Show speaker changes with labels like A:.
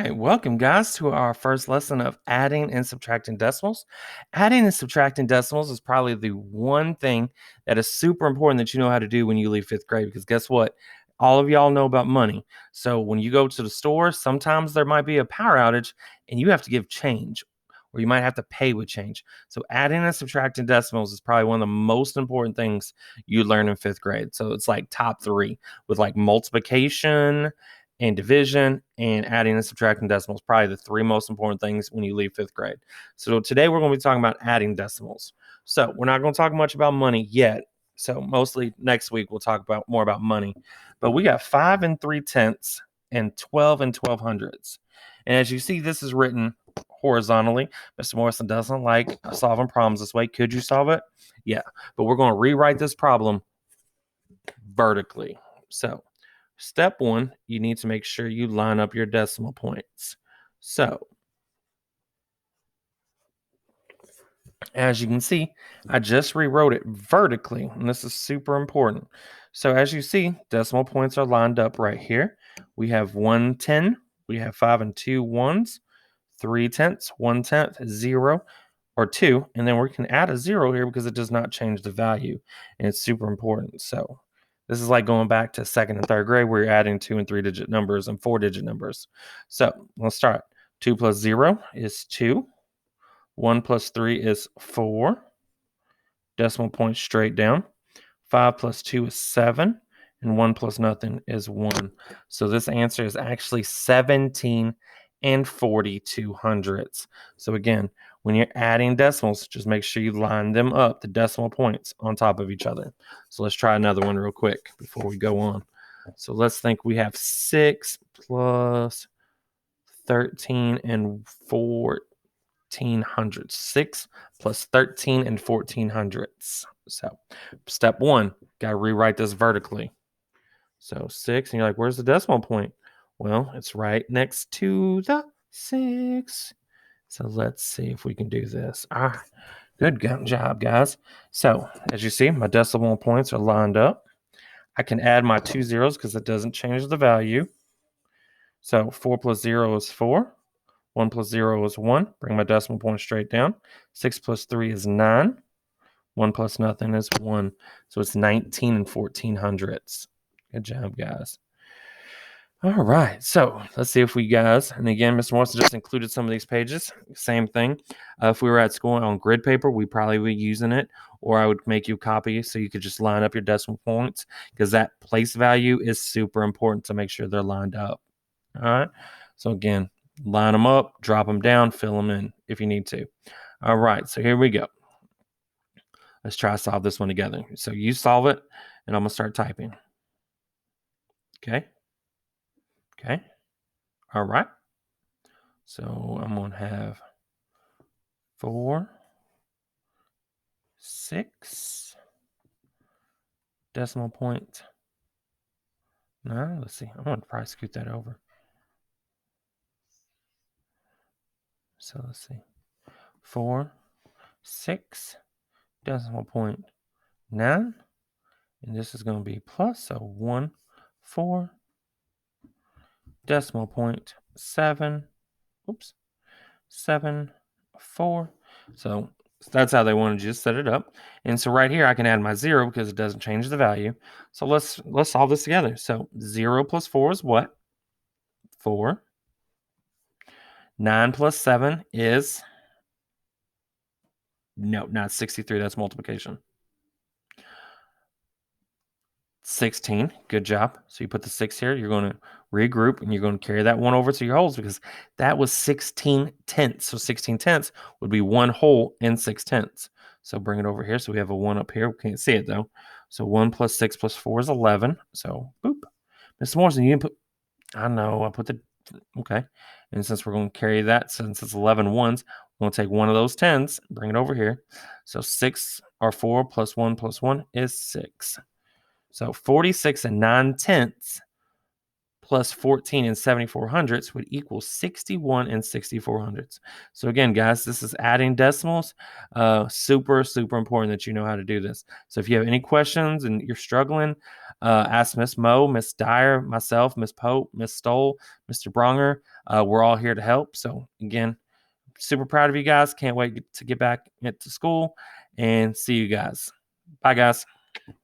A: right, welcome guys to our first lesson of adding and subtracting decimals. Adding and subtracting decimals is probably the one thing that is super important that you know how to do when you leave fifth grade, because guess what? All of y'all know about money. So when you go to the store, sometimes there might be a power outage and you have to give change, or you might have to pay with change. So adding and subtracting decimals is probably one of the most important things you learn in fifth grade. So it's like top three with like multiplication and division and adding and subtracting decimals, probably the three most important things when you leave fifth grade. So today we're going to be talking about adding decimals. So we're not going to talk much about money yet. So mostly next week we'll talk about more about money. But we got 5 and 3/10 and 12 and 1200s. And as you see, this is written horizontally. Mr. Morrison doesn't like solving problems this way. Could you solve it? Yeah. But we're going to rewrite this problem vertically. So step one, you need to make sure you line up your decimal points. So, as you can see, I just rewrote it vertically, and this is super important. So, as you see, decimal points are lined up right here. We have 1/10, we have 5 and 2 ones, 3/10, 1/10, 0, or 2, and then we can add a 0 here because it does not change the value, and it's super important. So, this is like going back to second and third grade where you're adding 2 and 3-digit numbers and 4-digit numbers. So let's start. 2 plus 0 is 2. 1 plus 3 is 4. Decimal point straight down. 5 plus 2 is 7. And 1 plus nothing is 1. So this answer is actually 17 and 42 hundredths. So again, when you're adding decimals, just make sure you line them up, the decimal points on top of each other. So let's try another one real quick before we go on. So let's think we have 6 plus 13 and 14 hundredths. 6 plus 13 and 14 hundredths. So step one, got to rewrite this vertically. So 6, and you're like, where's the decimal point? Well, it's right next to the 6. So let's see if we can do this. Good job, guys. So as you see, my decimal points are lined up. I can add my 2 zeros because it doesn't change the value. So 4 plus 0 is 4. 1 plus 0 is 1. Bring my decimal point straight down. 6 plus 3 is 9. 1 plus nothing is 1. So it's 19 and 14 hundredths. Good job, guys. All right, so let's see if we guys, and again, Mr. Morrison just included some of these pages. Same thing. If we were at school on grid paper, we probably would be using it, or I would make you a copy so you could just line up your decimal points, because that place value is super important to make sure they're lined up. All right, so again, line them up, drop them down, fill them in if you need to. All right, so here we go. Let's try to solve this one together. So you solve it, and I'm going to start typing. Okay. Okay. All right. So I'm going to have 4, 6, decimal point 9. Let's see. I'm going to probably scoot that over. So let's see. 4, 6, decimal point 9. And this is going to be plus. So 1, 4, decimal point 7. Oops. 7, 4. So that's how they wanted you to set it up. And so right here, I can add my 0 because it doesn't change the value. So let's solve this together. So 0 plus 4 is what? 4. 9 plus 7 is, no, not 63. That's multiplication. 16. Good job. So you put the 6 here. You're going to regroup, and you're going to carry that 1 over to your wholes because that was 16 tenths. So 16 tenths would be 1 whole and 6 tenths. So bring it over here. So we have a 1 up here. We can't see it though. So 1 plus 6 plus 4 is 11. So boop. Mr. Morrison, you didn't put, I know, I put the, okay. And since we're going to carry that, since it's 11 ones, we're going to take one of those 10s, bring it over here. So 6 or 4 plus 1 is 6. So 46 and 9/10 plus 14 and 7400ths would equal 61 and 6400ths. So again, guys, this is adding decimals. Super, super important that you know how to do this. So if you have any questions and you're struggling, ask Miss Moe, Miss Dyer, myself, Miss Pope, Miss Stoll, Mr. Bronger. We're all here to help. So again, super proud of you guys. Can't wait to get back into school and see you guys. Bye, guys.